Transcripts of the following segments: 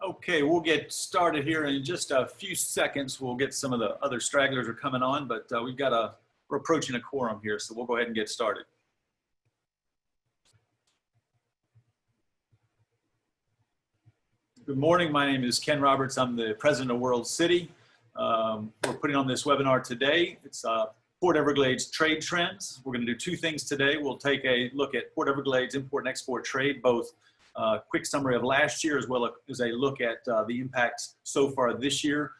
Okay, we'll get started here in just a few seconds. We'll get some of the other stragglers are coming on, but we're approaching a quorum here, so we'll go ahead and get started. Good morning, my name is Ken Roberts. I'm the president of WorldCity. We're putting on this webinar today. It's Port Everglades trade trends. We're gonna do two things today. We'll take a look at Port Everglades import and export trade, both quick summary of last year as well as a look at the impacts so far this year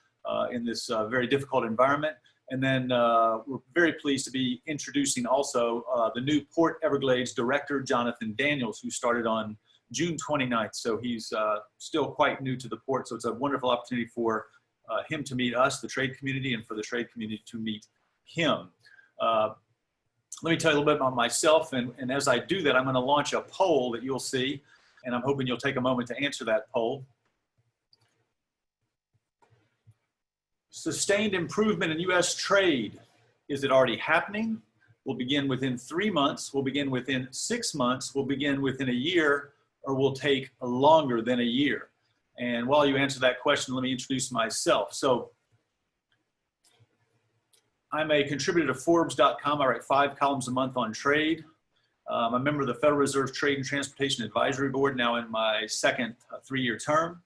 in this very difficult environment. And then we're very pleased to be introducing also the new Port Everglades director, Jonathan Daniels, who started on June 29th. So he's still quite new to the port. So it's a wonderful opportunity for him to meet us, the trade community, and for the trade community to meet him. Let me tell you a little bit about myself. And as I do that, I'm going to launch a poll that you'll see. And I'm hoping you'll take a moment to answer that poll. Sustained improvement in U.S. trade. Is it already happening? We'll begin within 3 months. We'll begin within 6 months. We'll begin within a year, or will take longer than a year. And while you answer that question, let me introduce myself. So I'm a contributor to Forbes.com. I write 5 columns a month on trade. I'm a member of the Federal Reserve Trade and Transportation Advisory Board, now in my second 3-year term.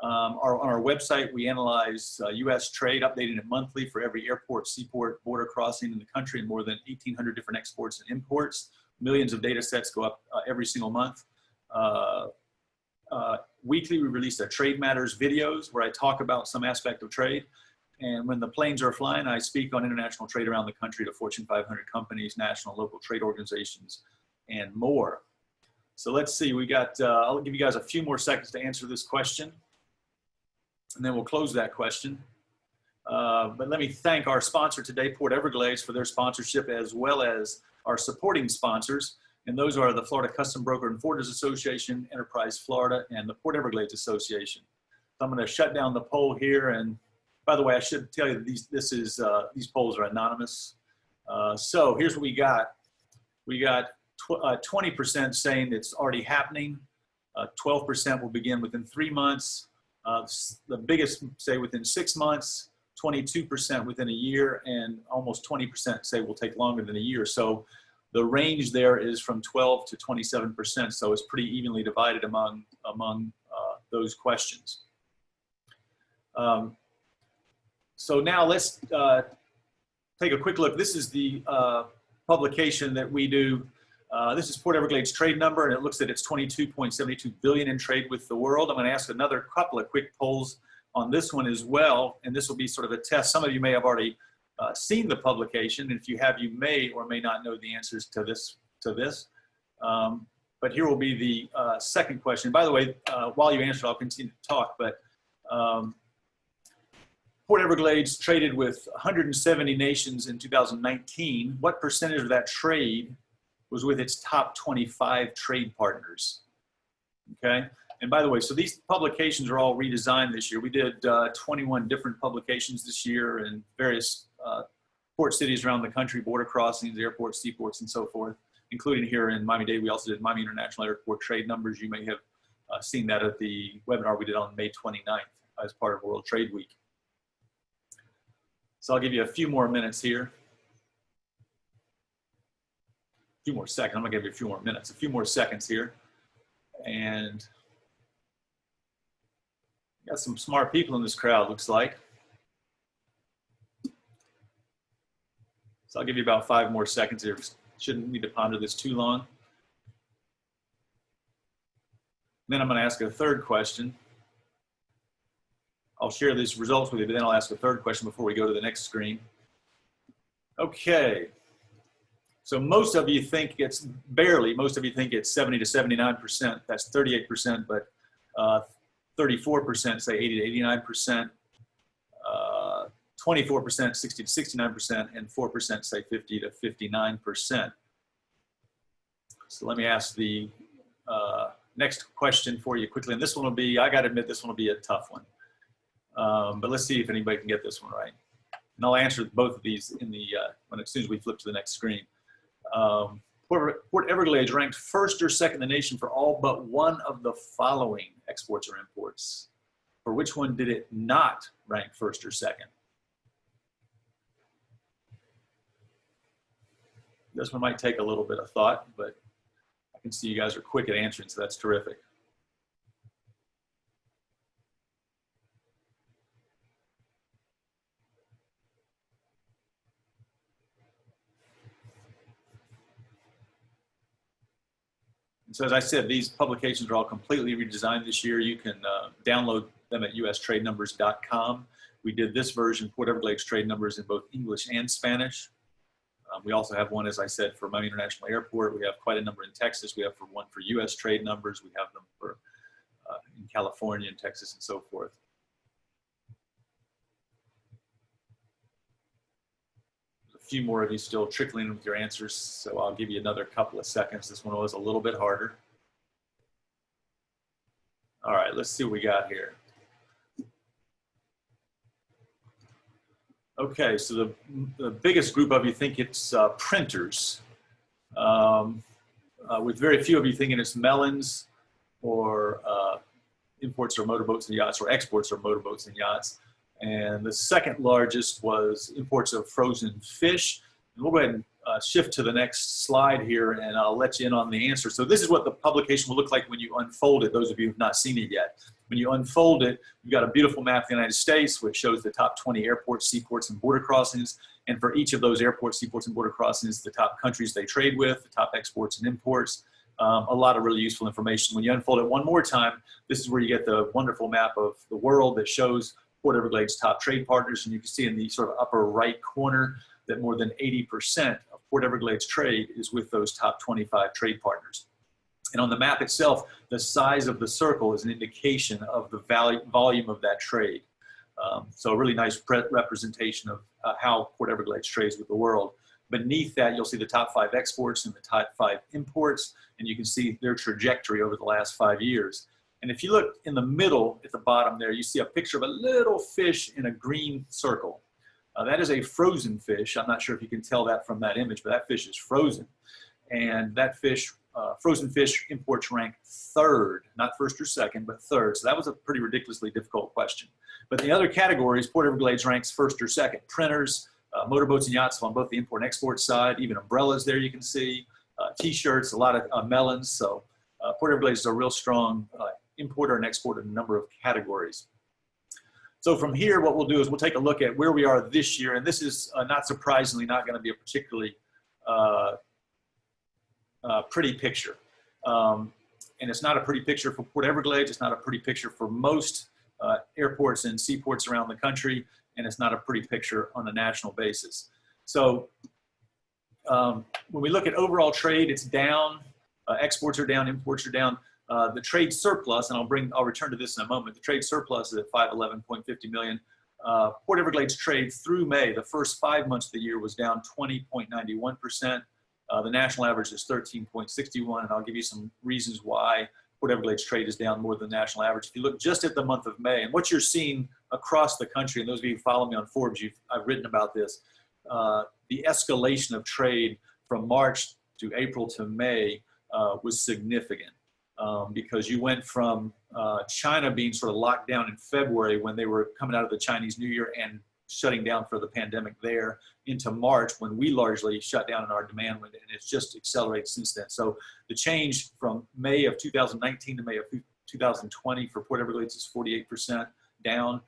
On our website, we analyze U.S. trade, updating it monthly for every airport, seaport, border crossing in the country, and more than 1,800 different exports and imports. Millions of data sets go up every single month. Weekly, we release a Trade Matters videos where I talk about some aspect of trade. And when the planes are flying, I speak on international trade around the country to Fortune 500 companies, national and local trade organizations, and more. So let's see, we got, I'll give you guys a few more seconds to answer this question, and then we'll close that question. But let me thank our sponsor today, Port Everglades, for their sponsorship, as well as our supporting sponsors. And those are the Florida Custom Broker and Forwarders Association, Enterprise Florida, and the Port Everglades Association. So I'm gonna shut down the poll here. And by the way, I should tell you that these polls are anonymous. So here's what we got. We got 20% saying it's already happening. 12% will begin within 3 months. The biggest say within 6 months, 22% within a year, and almost 20% say will take longer than a year. So the range there is from 12 to 27%. So it's pretty evenly divided among those questions. So now let's take a quick look. This is the publication that we do. This is Port Everglades trade number, and it looks at its 22.72 billion in trade with the world. I'm going to ask another couple of quick polls on this one as well, and this will be sort of a test. Some of you may have already seen the publication, and if you have, you may or may not know the answers to this. But here will be the second question. By the way, while you answer, I'll continue to talk. But Port Everglades traded with 170 nations in 2019. What percentage of that trade was with its top 25 trade partners? Okay. And by the way, so these publications are all redesigned this year. We did 21 different publications this year in various port cities around the country, border crossings, airports, seaports, and so forth, including here in Miami-Dade. We also did Miami International Airport trade numbers. You may have seen that at the webinar we did on May 29th as part of World Trade Week. So I'll give you a few more minutes here. A few more seconds. I'm gonna give you a few more minutes, a few more seconds here. And got some smart people in this crowd, looks like. So I'll give you about 5 more seconds here. Shouldn't need to ponder this too long. Then I'm gonna ask a third question. I'll share these results with you, but then I'll ask a third question before we go to the next screen. Okay. So most of you think it's most of you think it's 70 to 79%. That's 38%, but 34% say 80 to 89%, 24% 60 to 69%, and 4% say 50 to 59%. So let me ask the next question for you quickly. And this one will be, I gotta admit, this one will be a tough one. But let's see if anybody can get this one right. And I'll answer both of these in the, as soon as we flip to the next screen. Port Everglades ranked first or second in the nation for all but one of the following exports or imports. For which one did it not rank first or second? This one might take a little bit of thought, but I can see you guys are quick at answering, so that's terrific. So as I said, these publications are all completely redesigned this year. You can download them at ustradenumbers.com. We did this version, Port Everglades trade numbers, in both English and Spanish. We also have one, as I said, for Miami International Airport. We have quite a number in Texas. We have one for US trade numbers. We have them for in California and Texas and so forth. There's a few more of you still trickling in with your answers, so I'll give you another couple of seconds. This one was a little bit harder. All right, let's see what we got here. Okay, so the biggest group of you think it's printers, with very few of you thinking it's melons or imports or motorboats and yachts, or exports or motorboats and yachts. And the second largest was imports of frozen fish. And we'll go ahead and shift to the next slide here, and I'll let you in on the answer. So this is what the publication will look like when you unfold it, those of you who have not seen it yet. When you unfold it, you've got a beautiful map of the United States, which shows the top 20 airports, seaports, and border crossings. And for each of those airports, seaports, and border crossings, the top countries they trade with, the top exports and imports. A lot of really useful information. When you unfold it one more time, this is where you get the wonderful map of the world that shows Port Everglades' top trade partners. And you can see in the sort of upper right corner that more than 80% of Port Everglades trade is with those top 25 trade partners. And on the map itself, the size of the circle is an indication of the volume of that trade. So a really nice representation of how Port Everglades trades with the world. Beneath that, you'll see the top 5 exports and the top 5 imports, and you can see their trajectory over the last 5 years. And if you look in the middle at the bottom there, you see a picture of a little fish in a green circle. That is a frozen fish. I'm not sure if you can tell that from that image, but that fish is frozen. And that fish, frozen fish imports rank 3rd, not 1st or 2nd, but 3rd. So that was a pretty ridiculously difficult question. But the other categories, Port Everglades ranks 1st or 2nd. Printers, motorboats and yachts on both the import and export side, even umbrellas there you can see, t-shirts, a lot of melons. So Port Everglades is a real strong importer and exporter in a number of categories. So from here, what we'll do is we'll take a look at where we are this year. And this is not surprisingly not going to be a particularly pretty picture. And it's not a pretty picture for Port Everglades. It's not a pretty picture for most airports and seaports around the country. And it's not a pretty picture on a national basis. So when we look at overall trade, it's down. Exports are down, imports are down. The trade surplus, and I'll return to this in a moment. The trade surplus is at $511.50 million. Port Everglades trade through May, the first 5 months of the year, was down 20.91%. The national average is 13.61, and I'll give you some reasons why Port Everglades trade is down more than the national average. If you look just at the month of May, and what you're seeing across the country, and those of you who follow me on Forbes, I've written about this, the escalation of trade from March to April to May was significant. Because you went from China being sort of locked down in February when they were coming out of the Chinese New Year and shutting down for the pandemic there, into March when we largely shut down in our demand window, and it's just accelerated since then. So the change from May of 2019 to May of 2020 for Port Everglades is 48% down,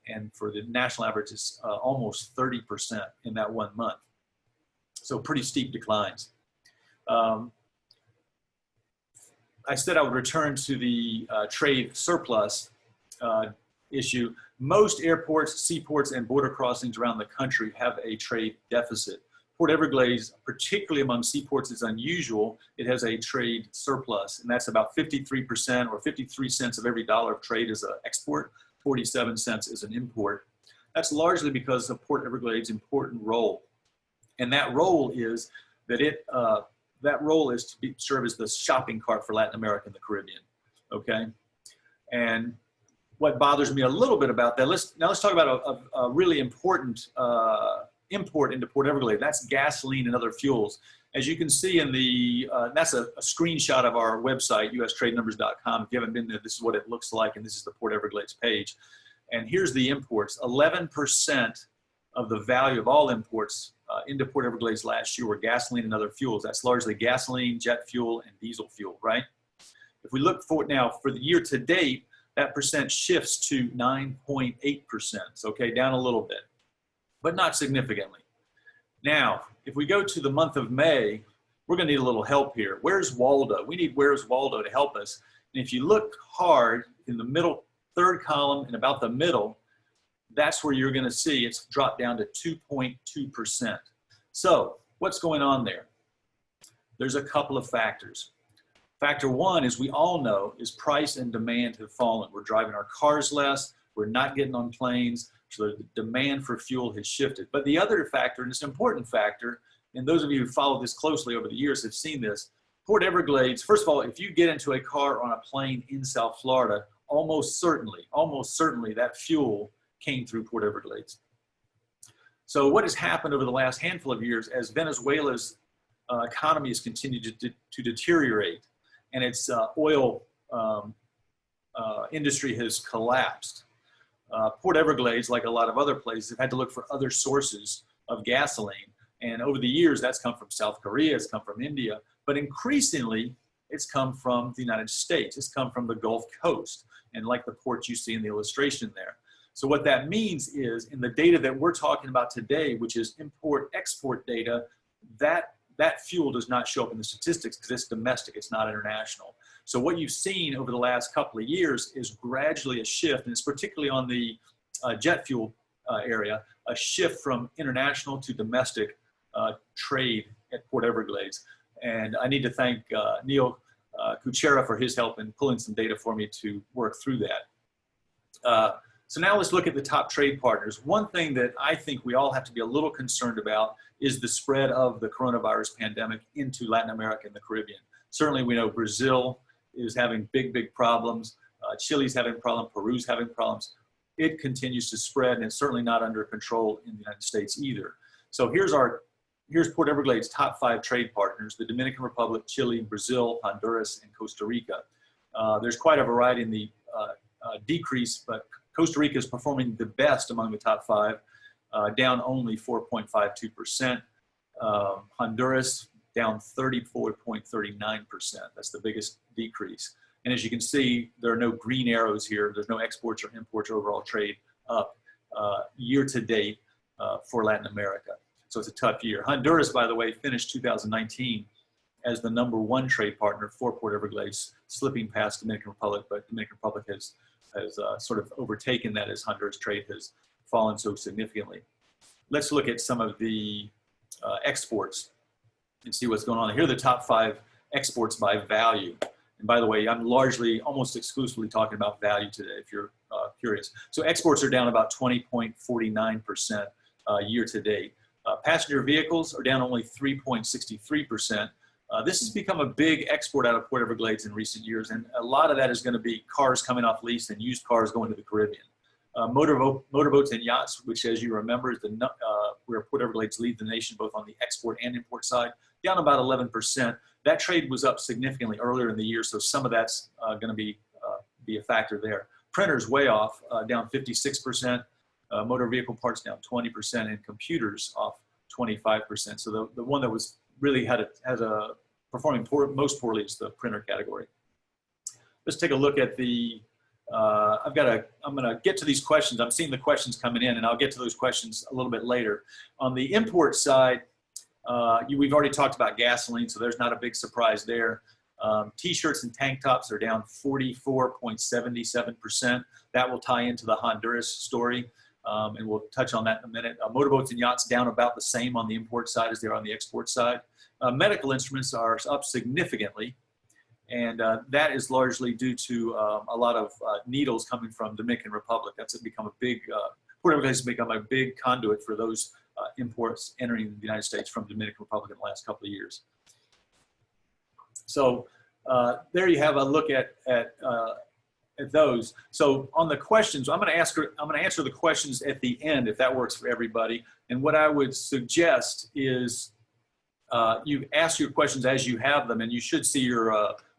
and for the national average is almost 30% in that 1 month. So pretty steep declines. I said I would return to the trade surplus issue. Most airports, seaports, and border crossings around the country have a trade deficit. Port Everglades, particularly among seaports, is unusual. It has a trade surplus, and that's about 53%, or 53 cents of every dollar of trade is an export, 47 cents is an import. That's largely because of Port Everglades' important role. And that role is that that role is to serve as the shopping cart for Latin America and the Caribbean, okay? And what bothers me a little bit about that, let's talk about a really important import into Port Everglades. That's gasoline and other fuels. As you can see in the, that's a screenshot of our website, ustradenumbers.com. If you haven't been there, this is what it looks like, and this is the Port Everglades page. And here's the imports. 11% of the value of all imports into Port Everglades last year were gasoline and other fuels. That's largely gasoline, jet fuel, and diesel fuel, right? If we look for now for the year to date, that percent shifts to 9.8%. Okay, down a little bit, but not significantly. Now, if we go to the month of May, we're going to need a little help here. Where's Waldo? We need Where's Waldo to help us. And if you look hard in the middle, third column and about the middle, that's where you're going to see it's dropped down to 2.2%. So what's going on there? There's a couple of factors. Factor one, as we all know, is price and demand have fallen. We're driving our cars less. We're not getting on planes. So the demand for fuel has shifted. But the other factor, and it's an important factor, and those of you who followed this closely over the years have seen this, Port Everglades, first of all, if you get into a car on a plane in South Florida, almost certainly that fuel came through Port Everglades. So what has happened over the last handful of years as Venezuela's economy has continued to deteriorate and its oil industry has collapsed, Port Everglades, like a lot of other places, have had to look for other sources of gasoline. And over the years, that's come from South Korea, it's come from India, but increasingly, it's come from the United States. It's come from the Gulf Coast, and like the ports you see in the illustration there. So what that means is, in the data that we're talking about today, which is import-export data, that fuel does not show up in the statistics because it's domestic, it's not international. So what you've seen over the last couple of years is gradually a shift, and it's particularly on the jet fuel area, a shift from international to domestic trade at Port Everglades. And I need to thank Neil Kuchera for his help in pulling some data for me to work through that. So now let's look at the top trade partners. One thing that I think we all have to be a little concerned about is the spread of the coronavirus pandemic into Latin America and the Caribbean. Certainly we know Brazil is having big problems. Chile's having problems, Peru's having problems. It continues to spread, and it's certainly not under control in the United States either. So here's Port Everglades' top 5 trade partners: the Dominican Republic, Chile, Brazil, Honduras, and Costa Rica. There's quite a variety in the decrease, but Costa Rica is performing the best among the top 5, down only 4.52%. Honduras down 34.39%. That's the biggest decrease. And as you can see, there are no green arrows here. There's no exports or imports. Overall trade up year to date for Latin America. So it's a tough year. Honduras, by the way, finished 2019 as the #1 trade partner for Port Everglades, slipping past Dominican Republic, but Dominican Republic has sort of overtaken that as Honduras trade has fallen so significantly. Let's look at some of the exports and see what's going on. Here are the top 5 exports by value. And by the way, I'm largely, almost exclusively talking about value today, if you're curious. So exports are down about 20.49% year to date. Passenger vehicles are down only 3.63%. This has become a big export out of Port Everglades in recent years, and a lot of that is going to be cars coming off lease and used cars going to the Caribbean. Motorboats and yachts, which, as you remember, is where Port Everglades leads the nation both on the export and import side, down about 11%. That trade was up significantly earlier in the year, so some of that's going to be a factor there. Printers way off, down 56%. Motor vehicle parts down 20%, and computers off 25%. So the one that was really has a performing most poorly is the printer category. Let's take a look at the. I'm going to get to these questions. I'm seeing the questions coming in, and I'll get to those questions a little bit later. On the import side, we've already talked about gasoline, so there's not a big surprise there. T-shirts and tank tops are down 44.77%. That will tie into the Honduras story, and we'll touch on that in a minute. Motorboats and yachts down about the same on the import side as they are on the export side. Medical instruments are up significantly, and that is largely due to a lot of needles coming from Dominican Republic. That's become a big, Port Everglades has become a big conduit for those imports entering the United States from Dominican Republic in the last couple of years. So there you have a look at at those. So on the questions, I'm going to answer the questions at the end, if that works for everybody. And what I would suggest is you ask your questions as you have them, and you should see your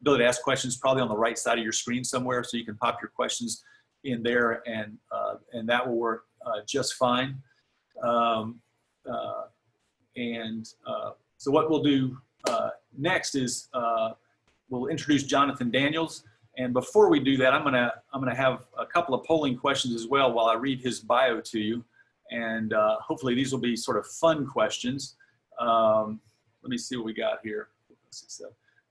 ability to ask questions probably on the right side of your screen somewhere, so you can pop your questions in there, and that will work just fine. So what we'll do next is we'll introduce Jonathan Daniels. And before we do that, I'm gonna have a couple of polling questions as well while I read his bio to you, and hopefully these will be sort of fun questions. Let me see what we got here.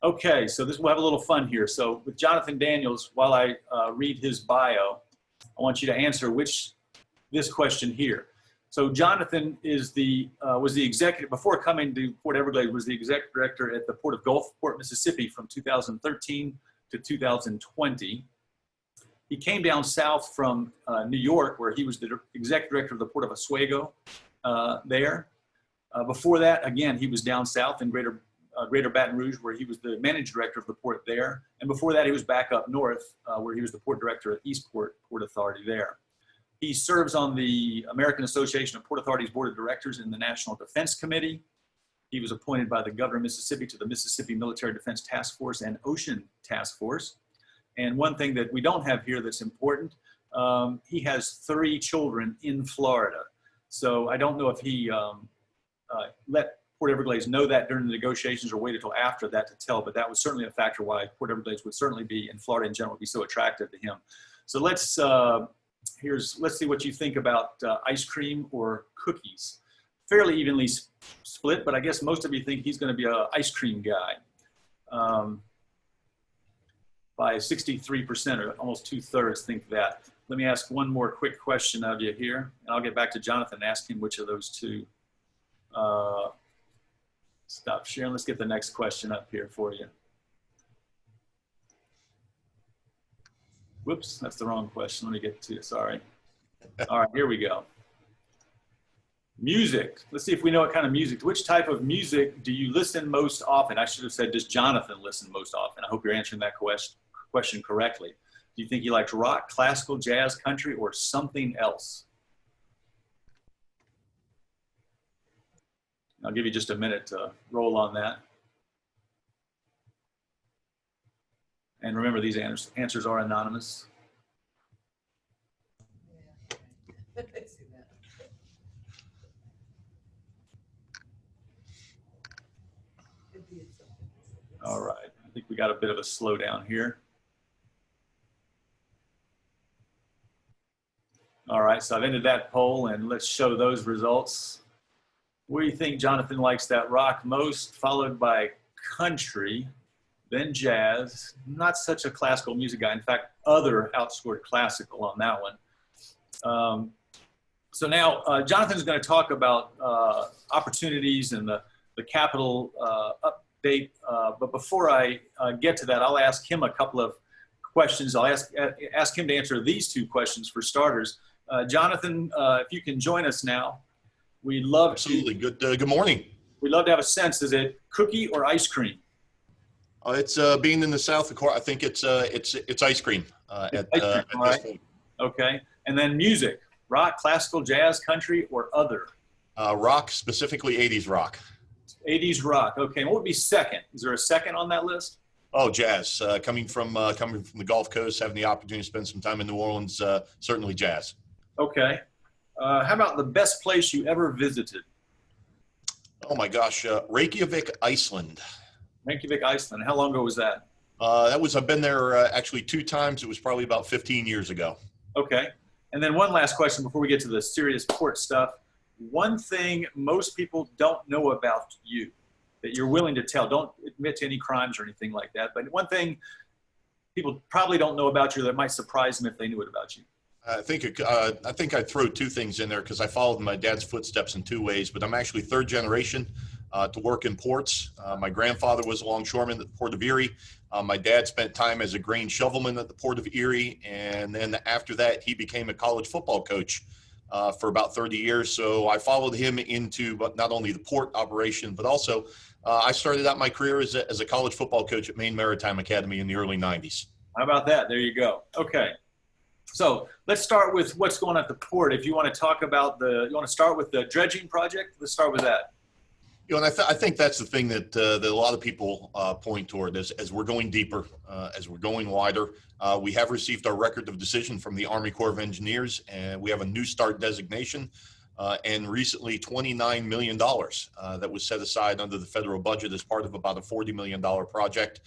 Okay, so we'll have a little fun here. So with Jonathan Daniels, while I read his bio, I want you to answer this question here. So Jonathan was the executive, before coming to Port Everglades, was the executive director at the Port of Gulfport, Mississippi from 2013 to 2020. He came down south from New York, where he was the executive director of the Port of Oswego there. Before that, again, he was down south in Greater Baton Rouge, where he was the managing director of the port there. And before that, he was back up north, where he was the port director at Eastport Port Authority there. He serves on the American Association of Port Authorities Board of Directors in the National Defense Committee. He was appointed by the governor of Mississippi to the Mississippi Military Defense Task Force and Ocean Task Force. And one thing that we don't have here that's important, he has 3 children in Florida. So I don't know if he let Port Everglades know that during the negotiations or waited until after that to tell, but that was certainly a factor why Port Everglades would certainly be, in Florida in general, would be so attractive to him. So let's see what you think about ice cream or cookies. Fairly evenly split, but I guess most of you think he's going to be an ice cream guy. By 63%, or almost 2/3 think that. Let me ask one more quick question of you here, and I'll get back to Jonathan and ask him which of those two. Stop sharing. Let's get the next question up here for you. Whoops, that's the wrong question. Let me get to it, sorry. All right, here we go. Music. Let's see if we know what kind of music. Which type of music do you listen most often? I should have said, does Jonathan listen most often? I hope you're answering that question correctly. Do you think he likes rock, classical, jazz, country, or something else? I'll give you just a minute to roll on that. And remember, these answers are anonymous. Yeah. All right, I think we got a bit of a slowdown here. All right, so I've ended that poll, and let's show those results. We think Jonathan likes that rock most, followed by country, then jazz. Not such a classical music guy. In fact, other outscored classical on that one. So now Jonathan's going to talk about opportunities and the capital update. But before I get to that, I'll ask him a couple of questions. I'll ask him to answer these 2 questions for starters. Jonathan, if you can join us now. We'd love Absolutely. Good morning. We'd love to have a sense. Is it cookie or ice cream? It's being in the South, of course. I think it's ice cream. At this point. Okay. And then music: rock, classical, jazz, country, or other? Rock, specifically 80s rock. 80s rock. Okay. And what would be second? Is there a second on that list? Oh, jazz. Coming from the Gulf Coast, having the opportunity to spend some time in New Orleans, certainly jazz. Okay. How about the best place you ever visited? Oh my gosh, Reykjavik, Iceland. Reykjavik, Iceland. How long ago was that? I've been there actually 2 times. It was probably about 15 years ago. Okay. And then one last question before we get to the serious port stuff. One thing most people don't know about you that you're willing to tell. Don't admit to any crimes or anything like that. But one thing people probably don't know about you that might surprise them if they knew it about you. I think I'd throw 2 things in there because I followed my dad's footsteps in 2 ways, but I'm actually 3rd generation to work in ports. My grandfather was a longshoreman at the Port of Erie. My dad spent time as a grain shovelman at the Port of Erie, and then after that, he became a college football coach for about 30 years. So I followed him into not only the port operation, but also I started out my career as a college football coach at Maine Maritime Academy in the early 90s. How about that? There you go. Okay. So let's start with what's going on at the port. If you want to talk about you want to start with the dredging project? Let's start with that. And I think that's the thing that a lot of people point toward as we're going deeper, as we're going wider. We have received our record of decision from the Army Corps of Engineers, and we have a new start designation. And recently, $29 million that was set aside under the federal budget as part of about a $40 million project.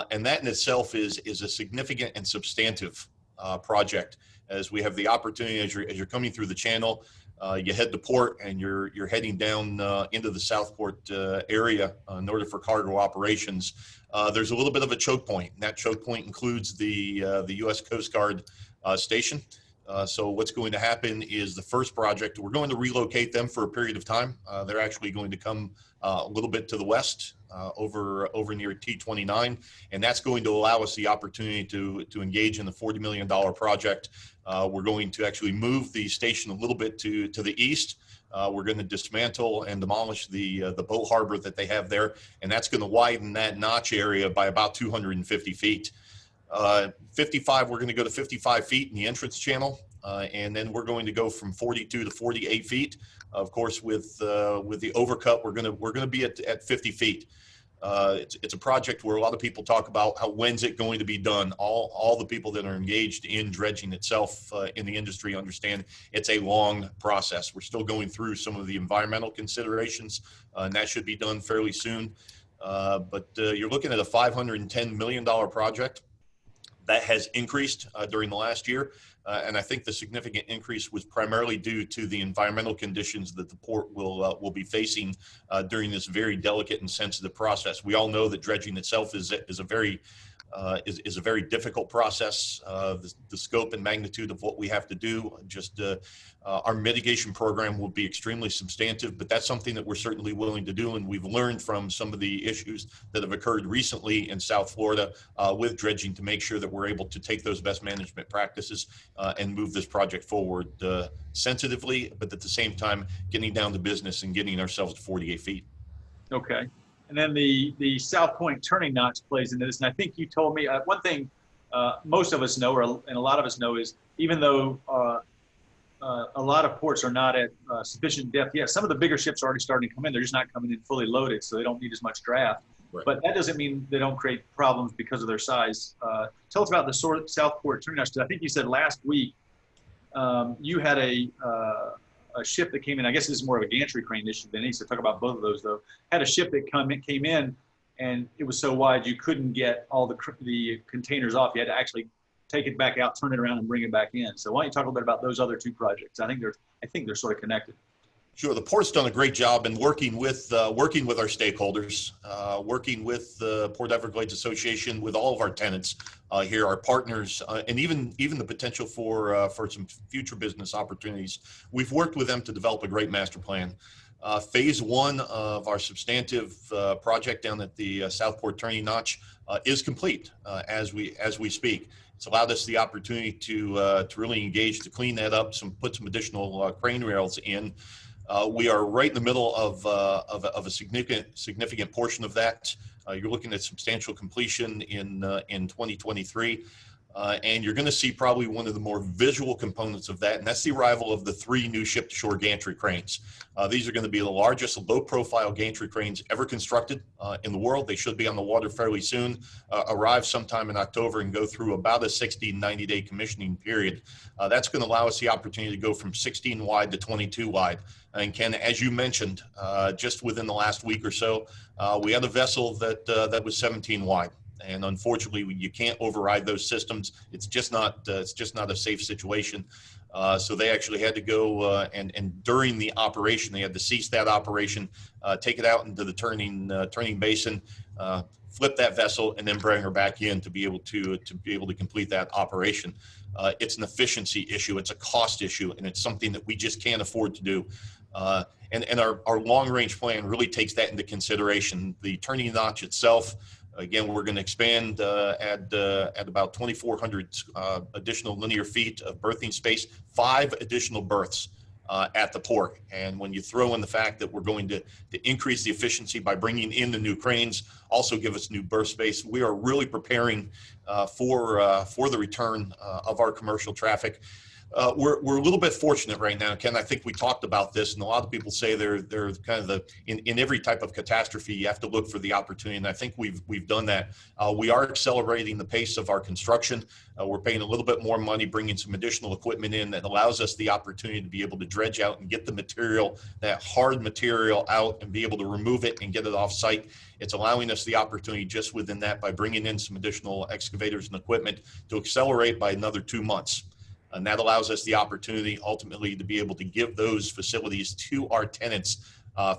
And that in itself is a significant and substantive project, as we have the opportunity as you're coming through the channel. You head to port and you're heading down into the Southport area in order for cargo operations. There's a little bit of a choke point, and that choke point includes the U.S. Coast Guard station. So what's going to happen is the first project, we're going to relocate them for a period of time. They're actually going to come a little bit to the west over near T29, and that's going to allow us the opportunity to engage in the $40 million project. We're going to actually move the station a little bit to the east. We're going to dismantle and demolish the boat harbor that they have there, and that's going to widen that notch area by about 250 feet. 55, we're going to go to 55 feet in the entrance channel, and then we're going to go from 42 to 48 feet. Of course, with the overcut, we're going to be at 50 feet. It's a project where a lot of people talk about when's it going to be done. All the people that are engaged in dredging itself in the industry understand it's a long process. We're still going through some of the environmental considerations, and that should be done fairly soon. But you're looking at a $510 million project. That has increased during the last year, and I think the significant increase was primarily due to the environmental conditions that the port will be facing during this very delicate and sensitive process. We all know that dredging itself is a very difficult process. The scope and magnitude of what we have to do, our mitigation program will be extremely substantive, but that's something that we're certainly willing to do. And we've learned from some of the issues that have occurred recently in South Florida with dredging to make sure that we're able to take those best management practices and move this project forward sensitively, but at the same time, getting down to business and getting ourselves to 48 feet. Okay. And then the South Point turning notch plays into this. And I think you told me one thing most of us know, and a lot of us know, is even though a lot of ports are not at sufficient depth yet, some of the bigger ships are already starting to come in. They're just not coming in fully loaded, so they don't need as much draft. Right. But that doesn't mean they don't create problems because of their size. Tell us about the Southport turning notch. I think you said last week you had a ship that came in. I guess this is more of a gantry crane issue than any. So talk about both of those though. Had a ship that came in, and it was so wide you couldn't get all the containers off. You had to actually take it back out, turn it around, and bring it back in. So why don't you talk a little bit about those other two projects? I think they're sort of connected. Sure. The port's done a great job in working with our stakeholders, working with the Port Everglades Association, with all of our tenants here, our partners, and even the potential for some future business opportunities. We've worked with them to develop a great master plan. Phase one of our substantive project down at the Southport turning notch is complete as we speak. It's allowed us the opportunity to really engage, to clean that up, put some additional crane rails in. We are right in the middle of a significant portion of that. You're looking at substantial completion in 2023. And you're going to see probably one of the more visual components of that, and that's the arrival of the 3 new ship-to-shore gantry cranes. These are going to be the largest low-profile gantry cranes ever constructed in the world. They should be on the water fairly soon, arrive sometime in October, and go through about a 60, 90-day commissioning period. That's going to allow us the opportunity to go from 16 wide to 22 wide. And Ken, as you mentioned, just within the last week or so, we had a vessel that was 17 wide. And unfortunately, you can't override those systems. It's just not a safe situation. So they actually had to go and during the operation, they had to cease that operation, take it out into the turning basin, flip that vessel, and then bring her back in to be able to complete that operation. It's an efficiency issue, it's a cost issue, and it's something that we just can't afford to do. And our long range plan really takes that into consideration. The turning notch itself. Again, we're going to expand at about 2,400 additional linear feet of berthing space, 5 additional berths at the port. And when you throw in the fact that we're going to increase the efficiency by bringing in the new cranes, also give us new berth space, we are really preparing for the return of our commercial traffic. We're a little bit fortunate right now, Ken. I think we talked about this, and a lot of people say they're kind of in every type of catastrophe, you have to look for the opportunity, and I think we've done that. We are accelerating the pace of our construction. We're paying a little bit more money, bringing some additional equipment in that allows us the opportunity to be able to dredge out and get the material, that hard material out, and be able to remove it and get it off site. It's allowing us the opportunity just within that by bringing in some additional excavators and equipment to accelerate by another 2 months. And that allows us the opportunity ultimately to be able to give those facilities to our tenants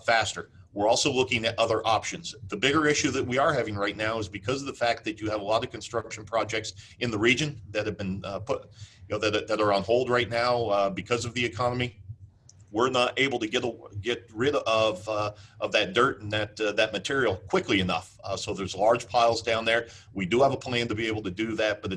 faster. We're also looking at other options. The bigger issue that we are having right now is because of the fact that you have a lot of construction projects in the region that have been that are on hold right now because of the economy. We're not able to get rid of that dirt and that material quickly enough. So there's large piles down there. We do have a plan to be able to do that, but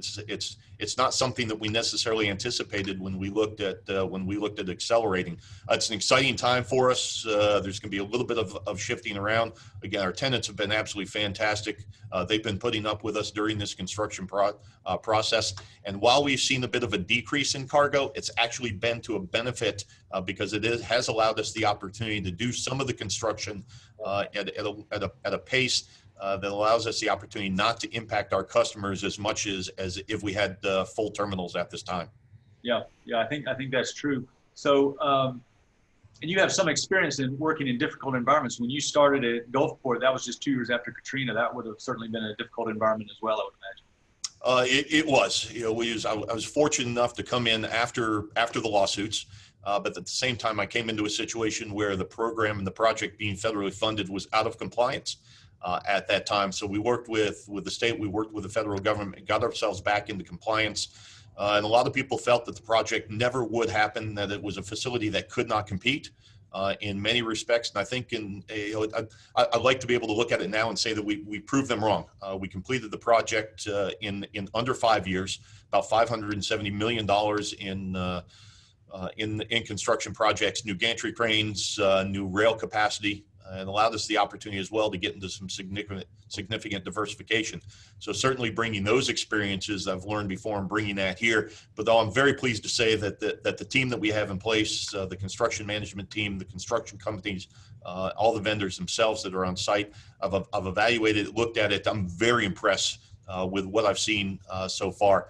it's not something that we necessarily anticipated when we looked at accelerating. It's an exciting time for us. There's going to be a little bit of shifting around. Again, our tenants have been absolutely fantastic. They've been putting up with us during this construction process. And while we've seen a bit of a decrease in cargo, it's actually been to a benefit because it has allowed us the opportunity to do some of the construction at a pace that allows us the opportunity not to impact our customers as much as if we had full terminals at this time. Yeah, I think that's true. So, and you have some experience in working in difficult environments. When you started at Gulfport, that was just 2 years after Katrina. That would have certainly been a difficult environment as well, I would imagine. It was. I was fortunate enough to come in after the lawsuits. But at the same time, I came into a situation where the program and the project being federally funded was out of compliance at that time. So we worked with the state, we worked with the federal government, got ourselves back into compliance. And a lot of people felt that the project never would happen, that it was a facility that could not compete in many respects. And I think I'd like to be able to look at it now and say that we proved them wrong. We completed the project in under 5 years, about $570 million in construction projects, new gantry cranes, new rail capacity, and allowed us the opportunity as well to get into some significant diversification. So certainly bringing those experiences I've learned before and bringing that here. But though I'm very pleased to say that the team that we have in place, the construction management team, the construction companies, all the vendors themselves that are on site, I've evaluated it, looked at it. I'm very impressed with what I've seen so far.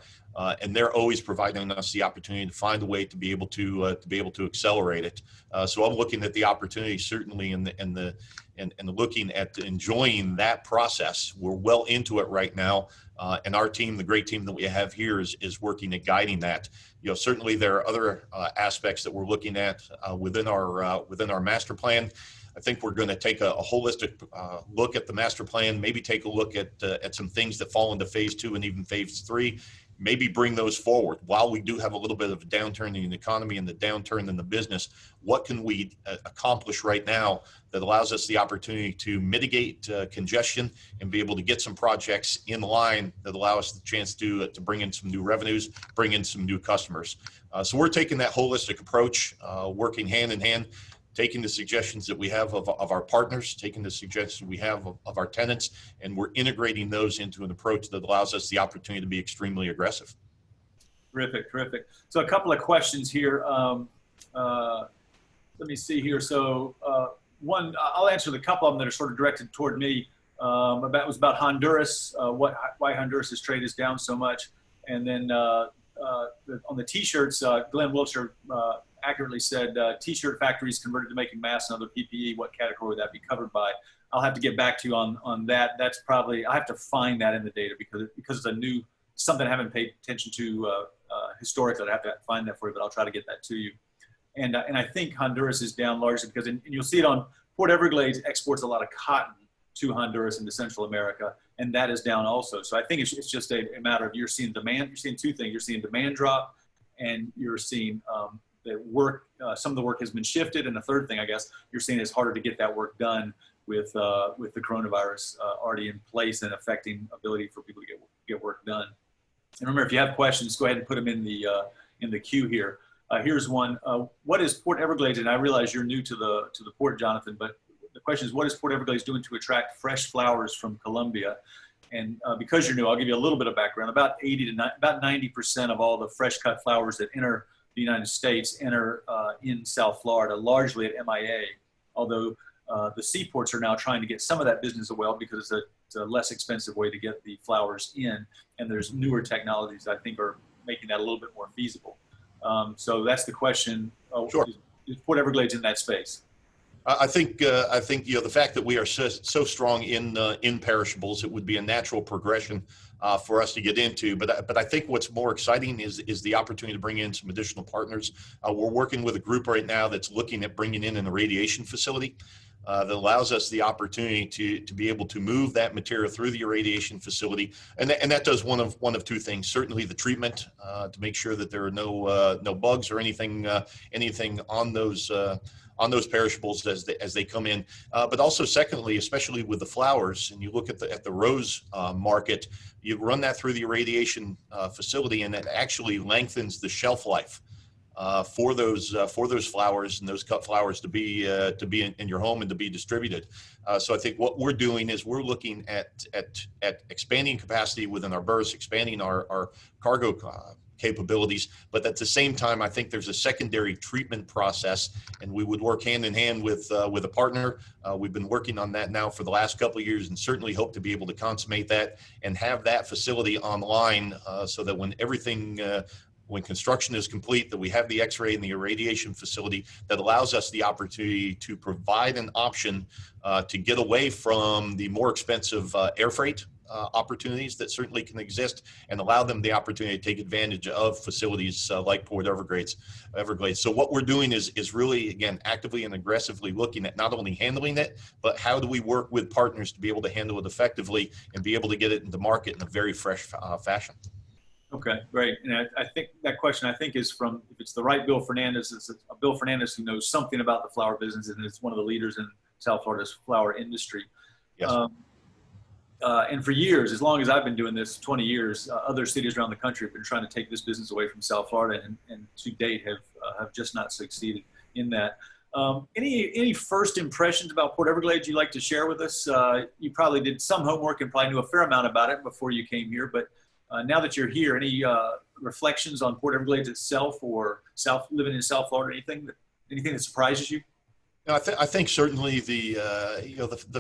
And they're always providing us the opportunity to find a way to be able to accelerate it. So I'm looking at the opportunity certainly and looking at enjoying that process. We're well into it right now, and our team, the great team that we have here, is working at guiding that. Certainly there are other aspects that we're looking at within our master plan. I think we're going to take a holistic look at the master plan, maybe take a look at some things that fall into phase 2 and even phase 3. Maybe bring those forward. While we do have a little bit of a downturn in the economy and the downturn in the business, what can we accomplish right now that allows us the opportunity to mitigate congestion and be able to get some projects in line that allow us the chance to bring in some new revenues, bring in some new customers. So we're taking that holistic approach, working hand in hand, taking the suggestions that we have of our partners, taking the suggestions we have of our tenants, and we're integrating those into an approach that allows us the opportunity to be extremely aggressive. Terrific. So a couple of questions here. Let me see here. So one, I'll answer the couple of them that are sort of directed toward me. It was about Honduras, why Honduras' trade is down so much. And then on the T-shirts, Glenn Wiltshire accurately said, T-shirt factories converted to making masks and other PPE, what category would that be covered by? I'll have to get back to you on that. That's probably, I have to find that in the data because it's something I haven't paid attention to historically. I'd have to find that for you, but I'll try to get that to you. And I think Honduras is down largely because, and you'll see it on Port Everglades exports a lot of cotton to Honduras and to Central America, and that is down also. So I think it's just a matter of you're seeing demand. You're seeing two things. You're seeing demand drop, and you're seeing the work. Some of the work has been shifted, and the third thing I guess you're seeing is harder to get that work done with the coronavirus already in place and affecting ability for people to get work done. And remember, if you have questions, go ahead and put them in the queue here. Here's one. What is Port Everglades? And I realize you're new to the port, Jonathan, but the question is, what is Port Everglades doing to attract fresh flowers from Colombia? And because you're new, I'll give you a little bit of background. About 90% of all the fresh cut flowers that enter the United States enter in South Florida, largely at MIA. Although the seaports are now trying to get some of that business as well, because it's a less expensive way to get the flowers in, and there's newer technologies that I think are making that a little bit more feasible. So that's the question. Sure. Is Port Everglades in that space? I think the fact that we are so strong in perishables, it would be a natural progression for us to get into. But I think what's more exciting is the opportunity to bring in some additional partners. We're working with a group right now that's looking at bringing in an irradiation facility that allows us the opportunity to be able to move that material through the irradiation facility, and that does one of two things. Certainly the treatment to make sure that there are no bugs or anything on those perishables as they come in, but also secondly, especially with the flowers, and you look at the rose market, you run that through the irradiation facility, and it actually lengthens the shelf life for those flowers and those cut flowers to be in your home and to be distributed. So I think what we're doing is we're looking at expanding capacity within our berths, expanding our cargo capabilities, but at the same time, I think there's a secondary treatment process, and we would work hand in hand with a partner. We've been working on that now for the last couple of years, and certainly hope to be able to consummate that and have that facility online, so that when construction is complete, that we have the X-ray and the irradiation facility that allows us the opportunity to provide an option to get away from the more expensive air freight opportunities that certainly can exist, and allow them the opportunity to take advantage of facilities like Port Everglades. So what we're doing is really, again, actively and aggressively looking at not only handling it, but how do we work with partners to be able to handle it effectively and be able to get it into market in a very fresh fashion. Okay, great. And I think that question, is from, if it's the right Bill Fernandez, it's a Bill Fernandez who knows something about the flower business and is one of the leaders in South Florida's flower industry. Yes. And for years, as long as I've been doing this, 20 years, other cities around the country have been trying to take this business away from South Florida, and to date have just not succeeded in that. Any first impressions about Port Everglades you'd like to share with us? You probably did some homework and probably knew a fair amount about it before you came here, but now that you're here, any reflections on Port Everglades itself, or living in South Florida, anything that surprises you? I think certainly the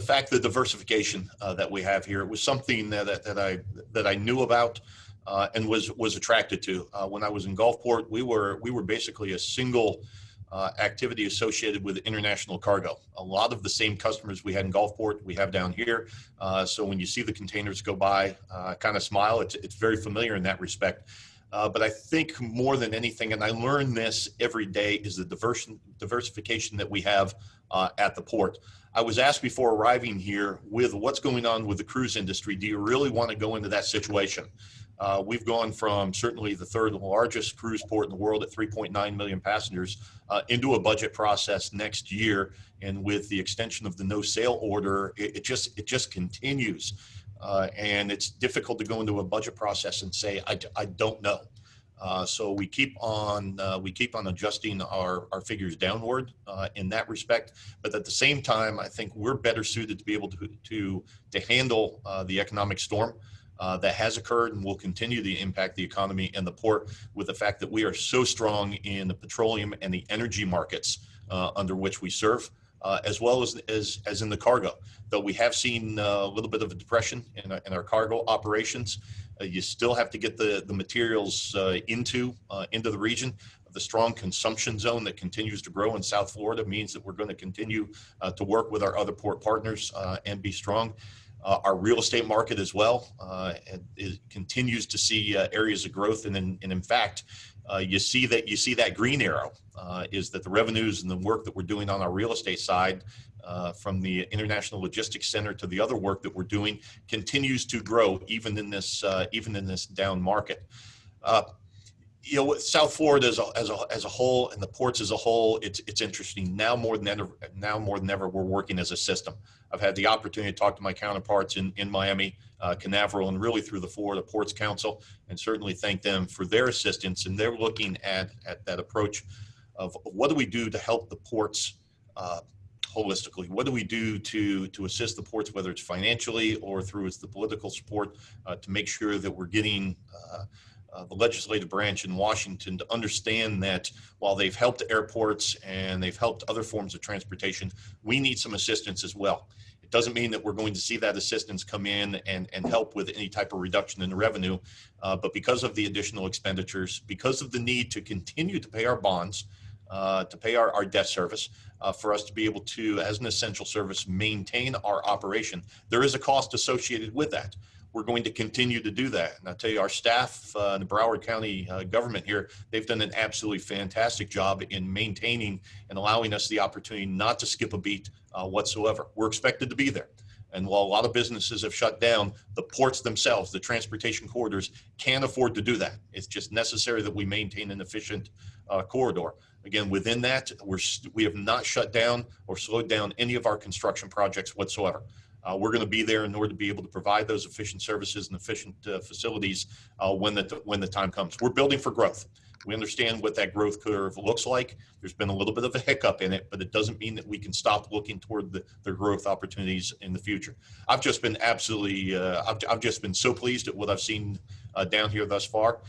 fact the diversification that we have here, it was something that I knew about and was attracted to. When I was in Gulfport, we were basically a single activity associated with international cargo. A lot of the same customers we had in Gulfport we have down here. So when you see the containers go by, kind of smile. It's very familiar in that respect. But I think more than anything, and I learn this every day, is the diversification that we have at the port. I was asked before arriving here, with what's going on with the cruise industry, do you really want to go into that situation? We've gone from certainly the third largest cruise port in the world at 3.9 million passengers into a budget process next year. And with the extension of the no sail order, it just continues. And it's difficult to go into a budget process and say, I don't know. So we keep on adjusting our figures downward in that respect. But at the same time, I think we're better suited to be able to handle the economic storm that has occurred and will continue to impact the economy and the port, with the fact that we are so strong in the petroleum and the energy markets under which we serve. As well as in the cargo, though we have seen a little bit of a depression in our cargo operations. You still have to get the materials into the region. The strong consumption zone that continues to grow in South Florida means that we're going to continue to work with our other port partners and be strong. Our real estate market as well, it continues to see areas of growth, and in fact, you see that green arrow is that the revenues and the work that we're doing on our real estate side, from the International Logistics Center to the other work that we're doing, continues to grow even in this down market. You know, with South Florida as a whole, and the ports as a whole, it's interesting now more than ever. Now more than ever, we're working as a system. I've had the opportunity to talk to my counterparts in Miami, Canaveral, and really through the Florida Ports Council, and certainly thank them for their assistance. And they're looking at that approach of what do we do to help the ports holistically? What do we do to assist the ports, whether it's financially or through the political support, to make sure that we're getting the legislative branch in Washington to understand that while they've helped airports and they've helped other forms of transportation, we need some assistance as well. It doesn't mean that we're going to see that assistance come in and help with any type of reduction in the revenue, but because of the additional expenditures, because of the need to continue to pay our bonds, to pay our debt service, for us to be able to, as an essential service, maintain our operation, there is a cost associated with that. We're going to continue to do that. And I'll tell you, our staff in the Broward County government here, they've done an absolutely fantastic job in maintaining and allowing us the opportunity not to skip a beat whatsoever. We're expected to be there. And while a lot of businesses have shut down, the ports themselves, the transportation corridors, can't afford to do that. It's just necessary that we maintain an efficient corridor. Again, within that, we have not shut down or slowed down any of our construction projects whatsoever. We're going to be there in order to be able to provide those efficient services and efficient facilities when the time comes. We're building for growth. We understand what that growth curve looks like. There's been a little bit of a hiccup in it, but it doesn't mean that we can stop looking toward the growth opportunities in the future. I've just been absolutely, I've just been so pleased at what I've seen down here thus far,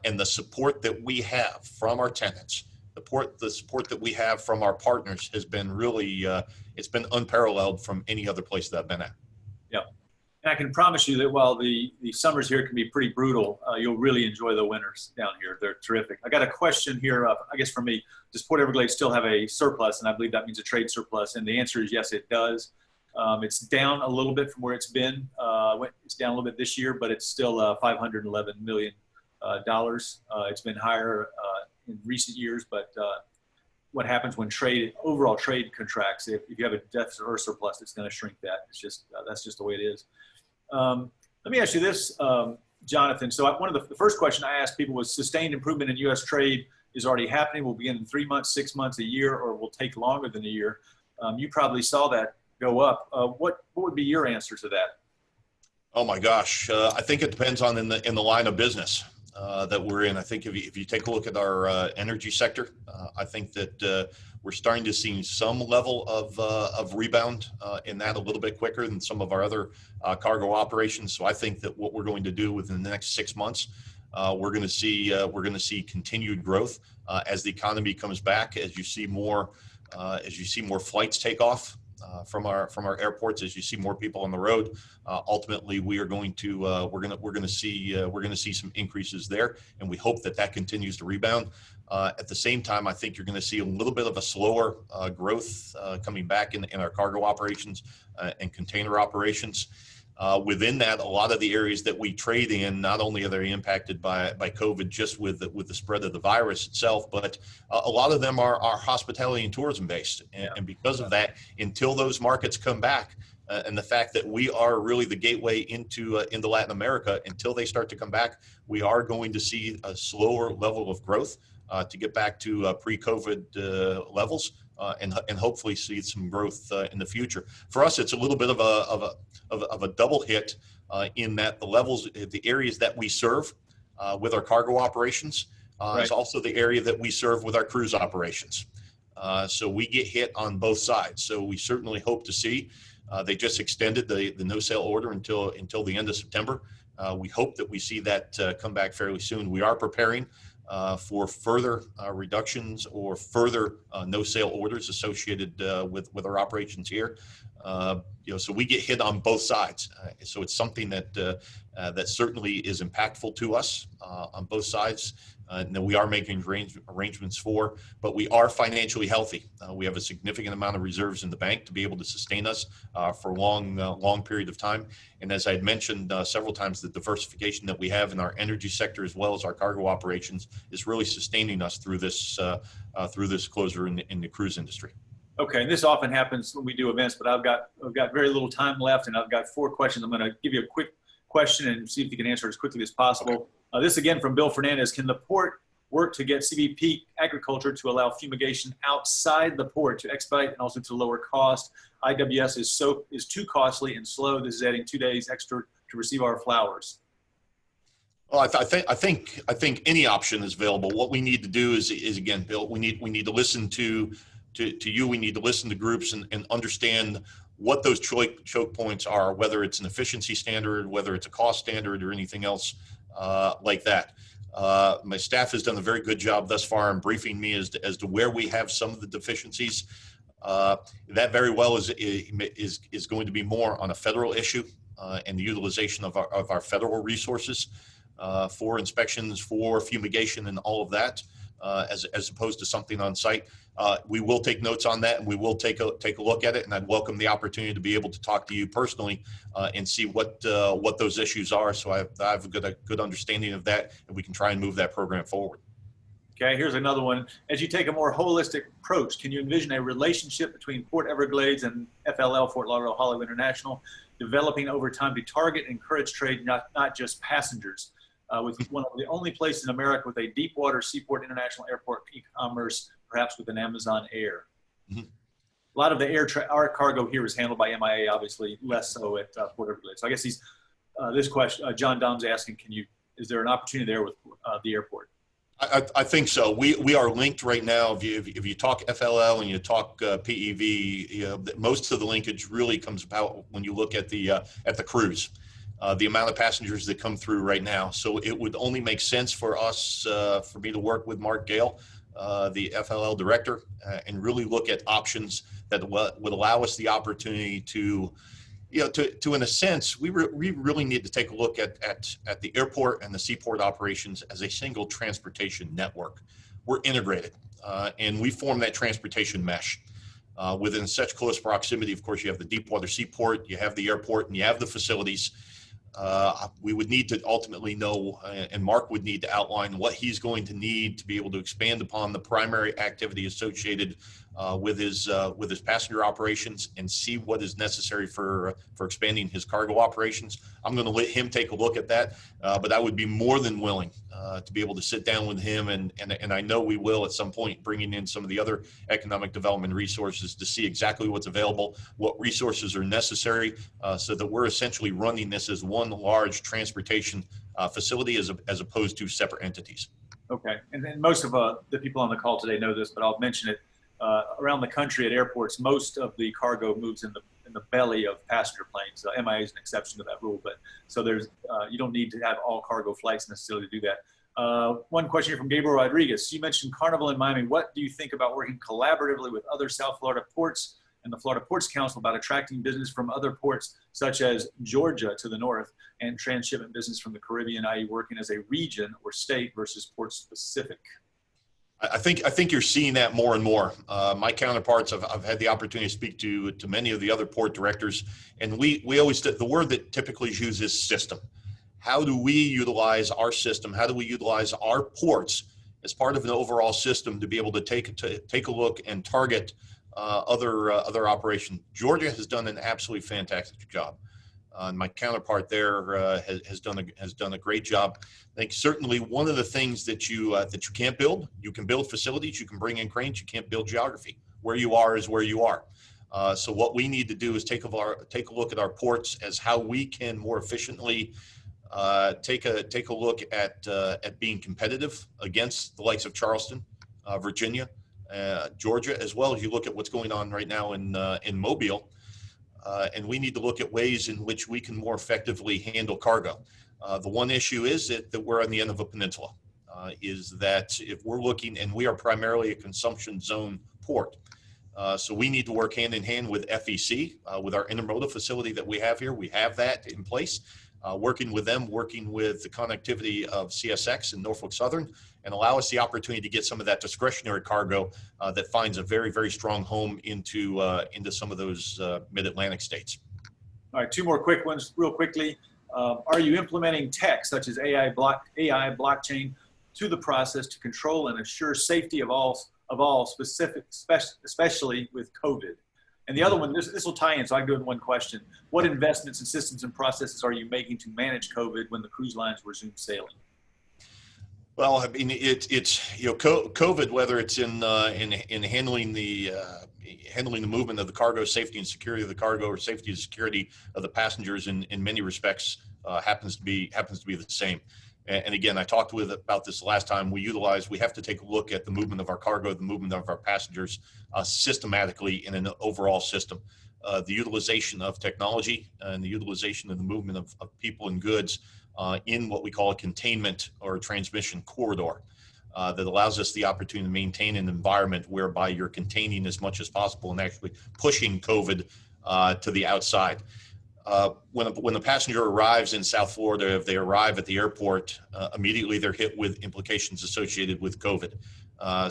and the support that we have from our tenants. The support that we have from our partners has been really, it's been unparalleled from any other place that I've been at. Yeah. And I can promise you that while the summers here can be pretty brutal, you'll really enjoy the winters down here. They're terrific. I got a question here, I guess for me, does Port Everglades still have a surplus? And I believe that means a trade surplus. And the answer is yes, it does. It's down a little bit from where it's been. It's down a little bit this year, but it's still $511 million. It's been higher in recent years, but what happens when overall trade contracts, if you have a deficit or a surplus, it's going to shrink that. It's just, that's just the way it is. Let me ask you this, Jonathan. So one of the first question I asked people was sustained improvement in U.S. trade is already happening. Will begin in 3 months, 6 months, a year, or will take longer than a year. You probably saw that go up. What would be your answer to that? Oh my gosh. I think it depends on in the line of business that we're in. I think if you take a look at our energy sector, I think that we're starting to see some level of rebound in that a little bit quicker than some of our other cargo operations. So I think that what we're going to do within the next 6 months, we're going to see continued growth as the economy comes back, as you see more flights take off. From our airports, as you see more people on the road, ultimately we are going to we're going to see some increases there, and we hope that continues to rebound. At the same time, I think you're going to see a little bit of a slower growth coming back in our cargo operations and container operations. Within that, a lot of the areas that we trade in, not only are they impacted by COVID just with the spread of the virus itself, but a lot of them are hospitality and tourism based. And because of that, until those markets come back, and the fact that we are really the gateway into Latin America, until they start to come back, we are going to see a slower level of growth to get back to pre-COVID levels. And hopefully see some growth in the future. For us, it's a little bit of a double hit in that the areas that we serve with our cargo operations is also the area that we serve with our cruise operations. So we get hit on both sides. So we certainly hope to see. They just extended the no sale order until the end of September. We hope that we see that come back fairly soon. We are preparing for further reductions or further no sale orders associated with our operations here. So we get hit on both sides. So it's something that certainly is impactful to us on both sides. That we are making arrangements for, but we are financially healthy. We have a significant amount of reserves in the bank to be able to sustain us for a long period of time. And as I had mentioned several times, the diversification that we have in our energy sector as well as our cargo operations is really sustaining us through this closure in the cruise industry. Okay, and this often happens when we do events, but I've got very little time left, and I've got 4 questions. I'm going to give you a quick question and see if you can answer it as quickly as possible. Okay. This again from Bill Fernandez. Can the port work to get CBP agriculture to allow fumigation outside the port to expedite and also to lower cost. IWS is too costly and slow. This is adding 2 days extra to receive our flowers. Well, I think any option is available. What we need to do is again, Bill, we need to listen to you. We need to listen to groups and understand what those choke points are, whether it's an efficiency standard, whether it's a cost standard, or anything else like that. My staff has done a very good job thus far in briefing me as to where we have some of the deficiencies. That very well is going to be more on a federal issue and the utilization of our federal resources for inspections, for fumigation, and all of that, as opposed to something on site. We will take notes on that, and we will take a look at it. And I'd welcome the opportunity to be able to talk to you personally and see what those issues are. So I have a good understanding of that, and we can try and move that program forward. Okay, here's another one. As you take a more holistic approach, can you envision a relationship between Port Everglades and FLL, Fort Lauderdale Hollywood International, developing over time to target and encourage trade, not just passengers? With one of the only places in America with a deep water seaport international airport e-commerce, perhaps with an Amazon Air. Mm-hmm. A lot of the our cargo here is handled by MIA, obviously less so at Port Everglades. So I guess this question, John Dom's asking, is there an opportunity there with the airport? I think so. We are linked right now. If you talk FLL and you talk PEV, most of the linkage really comes about when you look at the cruise. The amount of passengers that come through right now. So it would only make sense for us, for me to work with Mark Gale, the FLL director, and really look at options that would allow us the opportunity to, in a sense, we really need to take a look at the airport and the seaport operations as a single transportation network. We're integrated, and we form that transportation mesh. Within such close proximity, of course, you have the deep water seaport, you have the airport, and you have the facilities. We would need to ultimately know, and Mark would need to outline what he's going to need to be able to expand upon the primary activity associated with his passenger operations, and see what is necessary for expanding his cargo operations. I'm going to let him take a look at that, but I would be more than willing to be able to sit down with him, and I know we will at some point, bringing in some of the other economic development resources to see exactly what's available, what resources are necessary, so that we're essentially running this as one large transportation facility as opposed to separate entities. Okay, and then most of the people on the call today know this, but I'll mention it. Around the country at airports, most of the cargo moves in the belly of passenger planes. MIA is an exception to that rule, but so there's you don't need to have all cargo flights necessarily to do that. One question here from Gabriel Rodriguez. You mentioned Carnival in Miami. What do you think about working collaboratively with other South Florida ports and the Florida Ports Council about attracting business from other ports such as Georgia to the north and transshipment business from the Caribbean, i.e. working as a region or state versus port specific? I think you're seeing that more and more. My counterparts, I've had the opportunity to speak to many of the other port directors, and we always, the word that typically is used is system. How do we utilize our system? How do we utilize our ports as part of an overall system to be able to take a look and target other operations? Georgia has done an absolutely fantastic job. My counterpart there has done a great job. I think certainly one of the things that you can't build, you can build facilities, you can bring in cranes, you can't build geography. Where you are is where you are. So what we need to do is take a look at our ports as how we can more efficiently take a look at being competitive against the likes of Charleston, Virginia, Georgia, as well as you look at what's going on right now in Mobile. And we need to look at ways in which we can more effectively handle cargo. The one issue is that we're on the end of a peninsula, is that if we're looking, and we are primarily a consumption zone port, so we need to work hand in hand with FEC, with our intermodal facility that we have here. We have that in place, working with them, working with the connectivity of CSX and Norfolk Southern, and allow us the opportunity to get some of that discretionary cargo that finds a very, very strong home into some of those mid-Atlantic states. All right, two more quick ones real quickly. Are you implementing tech such as AI blockchain to the process to control and assure safety of all specific, especially with COVID? And the other one, this will tie in, so I can do it in one question. What investments in systems and processes are you making to manage COVID when the cruise lines resume sailing? Well, I mean, it's COVID, whether it's in handling the movement of the cargo, safety and security of the cargo, or safety and security of the passengers, in many respects happens to be the same. And again, I talked about this last time. We have to take a look at the movement of our cargo, the movement of our passengers systematically in an overall system. The utilization of technology and the utilization of the movement of people and goods in what we call a containment or a transmission corridor that allows us the opportunity to maintain an environment whereby you're containing as much as possible and actually pushing COVID to the outside. When the passenger arrives in South Florida, if they arrive at the airport, immediately they're hit with implications associated with COVID.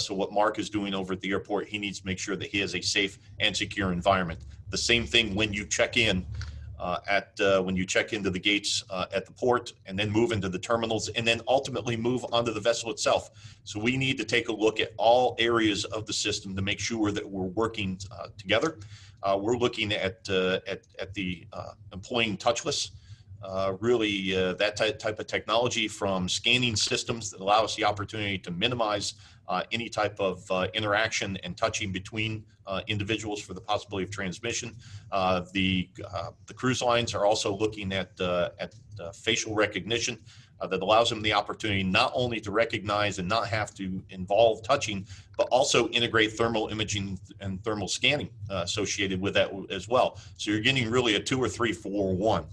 So what Mark is doing over at the airport, he needs to make sure that he has a safe and secure environment. The same thing when you check in when you check into the gates at the port, and then move into the terminals, and then ultimately move onto the vessel itself. So we need to take a look at all areas of the system to make sure that we're working together. We're looking at the employing touchless, that type of technology, from scanning systems that allow us the opportunity to minimize any type of interaction and touching between individuals for the possibility of transmission. The cruise lines are also looking at facial recognition that allows them the opportunity not only to recognize and not have to involve touching, but also integrate thermal imaging and thermal scanning associated with that as well. So you're getting really a 2 or 3 for 1.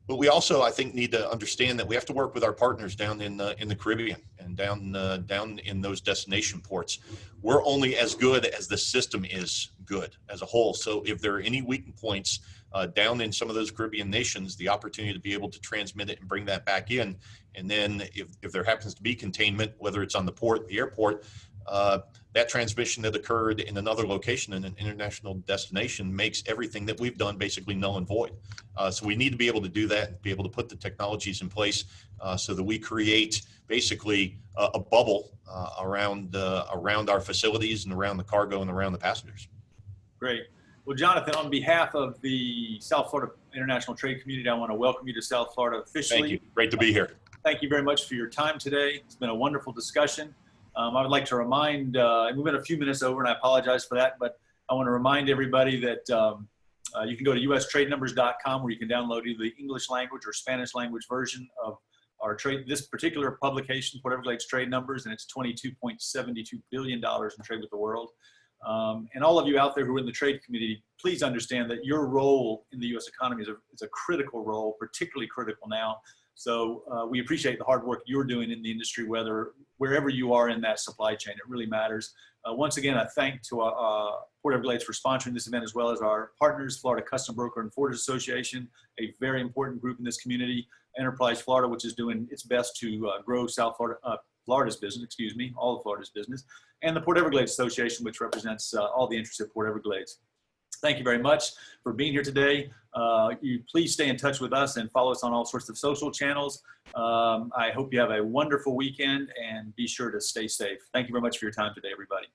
But we also, I think, need to understand that we have to work with our partners down in the Caribbean and down in those destination ports. We're only as good as the system is good as a whole. So if there are any weak points down in some of those Caribbean nations, the opportunity to be able to transmit it and bring that back in, and then if there happens to be containment, whether it's on the port, the airport, that transmission that occurred in another location in an international destination makes everything that we've done basically null and void. So we need to be able to do that and be able to put the technologies in place so that we create basically a bubble around our facilities and around the cargo and around the passengers. Great. Well, Jonathan, on behalf of the South Florida International Trade Community, I want to welcome you to South Florida officially. Thank you. Great to be here. Thank you very much for your time today. It's been a wonderful discussion. I would like to remind, and we've been a few minutes over, and I apologize for that, but I want to remind everybody that you can go to ustradenumbers.com, where you can download either the English language or Spanish language version of our this particular publication, Port Everglades Trade Numbers, and it's $22.72 billion in trade with the world. And all of you out there who are in the trade community, please understand that your role in the U.S. economy is a critical role, particularly critical now. So we appreciate the hard work you're doing in the industry, wherever you are in that supply chain. It really matters. Once again, a thank to Port Everglades for sponsoring this event, as well as our partners, Florida Custom Broker and Forwarders Association, a very important group in this community, Enterprise Florida, which is doing its best to grow South Florida, Florida's business, all of Florida's business, and the Port Everglades Association, which represents all the interests of Port Everglades. Thank you very much for being here today. You please stay in touch with us and follow us on all sorts of social channels. I hope you have a wonderful weekend, and be sure to stay safe. Thank you very much for your time today, everybody.